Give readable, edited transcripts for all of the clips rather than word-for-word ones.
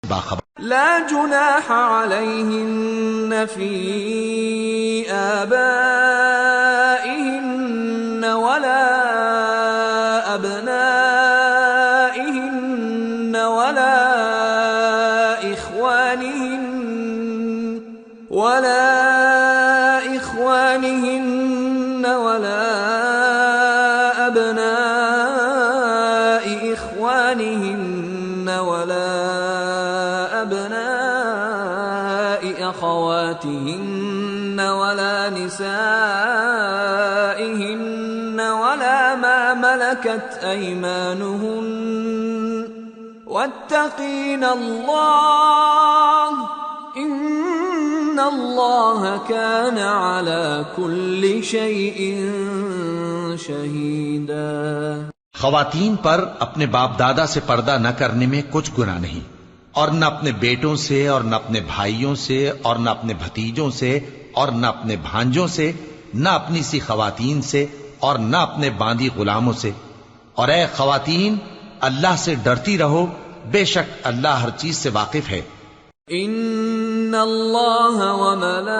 باخبر لا جناح عليهن في آبائهن ولا أبنائهن ولا إخوانهن ولا أبناء إخوانهن ولا أبناء أخواتهن ولا نسائهن ولا ما ملكت أيمانهن واتقين الله إن الله كان على كل شيء شهيدا۔ خواتین پر اپنے باپ دادا سے پردہ نہ کرنے میں کچھ گناہ نہیں، اور نہ اپنے بیٹوں سے اور نہ اپنے بھائیوں سے اور نہ اپنے بھتیجوں سے اور نہ اپنے بھانجوں سے، نہ اپنی سی خواتین سے اور نہ اپنے باندی غلاموں سے۔ اور اے خواتین، اللہ سے ڈرتی رہو، بے شک اللہ ہر چیز سے واقف ہے۔ ان اللہ وملائکته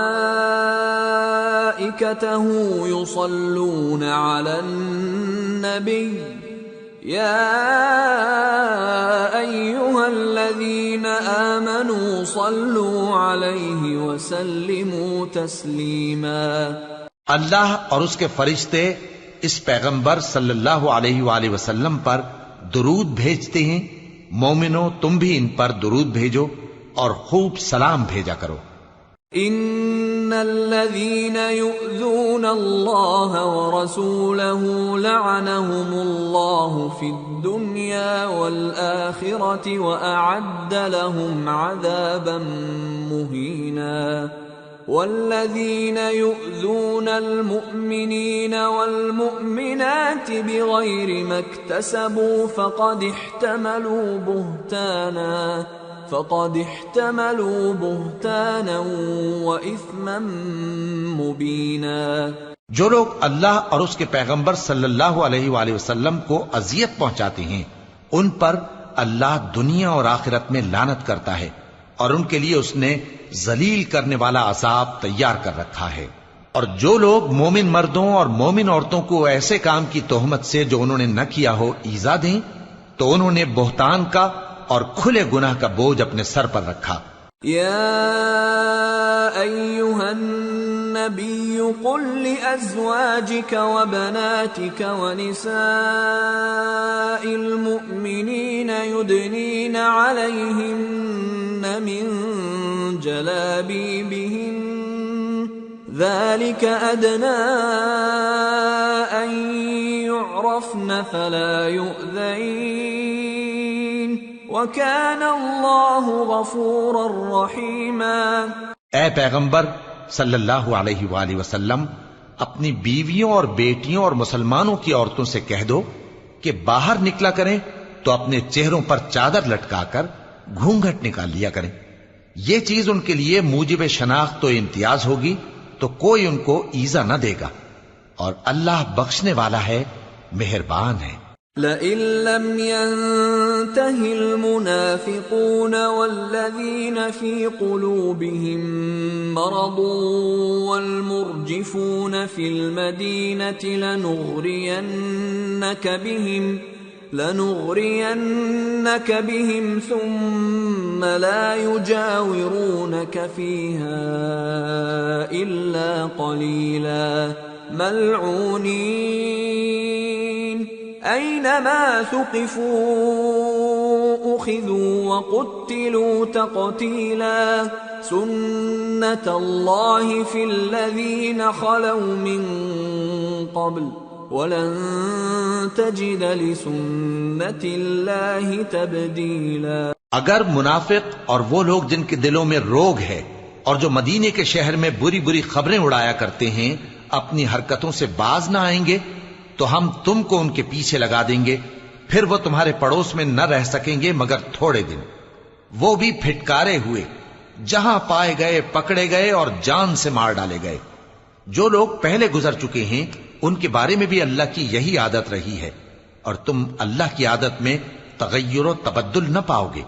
یصلون علی النبی یا ایها الذین آمنوا صلوا علیہ وسلموا تسلیما۔ اللہ اور اس کے فرشتے اس پیغمبر صلی اللہ علیہ وآلہ وسلم پر درود بھیجتے ہیں، مومنو تم بھی ان پر درود بھیجو اور خوب سلام بھیجا کرو۔ ان الذين يؤذون الله ورسوله لعنهم الله في الدنيا والآخرة وأعد لهم عذابا مهينا والذين يؤذون المؤمنين والمؤمنات بغير ما اكتسبوا فقد احتملوا بهتانا وإثما مبينا۔ جو لوگ اللہ اور اس کے پیغمبر صلی اللہ علیہ وآلہ وسلم کو اذیت پہنچاتے ہیں، ان پر اللہ دنیا اور آخرت میں لعنت کرتا ہے، اور ان کے لیے اس نے ذلیل کرنے والا عذاب تیار کر رکھا ہے۔ اور جو لوگ مومن مردوں اور مومن عورتوں کو ایسے کام کی تہمت سے جو انہوں نے نہ کیا ہو ایذا دیں، تو انہوں نے بہتان کا اور کھلے گناہ کا بوجھ اپنے سر پر رکھا۔ یا ایھا النبی قل لأزواجک وبناتک ونساء المؤمنین یدنین علیہن من جلابیبہن ذلك أدنى أن يعرفن فلا يؤذين وَكَانَ اللَّهُ غَفُورًا رَحِيمًا۔ اے پیغمبر صلی اللہ علیہ وآلہ وسلم، اپنی بیویوں اور بیٹیوں اور مسلمانوں کی عورتوں سے کہہ دو کہ باہر نکلا کریں تو اپنے چہروں پر چادر لٹکا کر گھونگھٹ نکال لیا کریں، یہ چیز ان کے لیے موجب شناخت و امتیاز ہوگی تو کوئی ان کو ایذا نہ دے گا، اور اللہ بخشنے والا ہے، مہربان ہے۔ لئن لم ينته المنافقون والذين في قلوبهم مرض والمرجفون في المدينة لنغرينك بهم ثم لا يجاورونك فيها إلا قليلا ملعونين أينما ثقفوا أخذوا وقتلوا تقتيلا سنة الله في الذين خلوا من قبل وَلَن تَجِدَ لِسُنَّةِ اللَّهِ تَبْدِيلًا۔ اگر منافق اور وہ لوگ جن کے دلوں میں روگ ہے اور جو مدینے کے شہر میں بری بری خبریں اڑایا کرتے ہیں اپنی حرکتوں سے باز نہ آئیں گے تو ہم تم کو ان کے پیچھے لگا دیں گے، پھر وہ تمہارے پڑوس میں نہ رہ سکیں گے مگر تھوڑے دن، وہ بھی پھٹکارے ہوئے، جہاں پائے گئے پکڑے گئے اور جان سے مار ڈالے گئے۔ جو لوگ پہلے گزر چکے ہیں ان کے بارے میں بھی اللہ کی یہی عادت رہی ہے، اور تم اللہ کی عادت میں تغیر و تبدل نہ پاؤ گے۔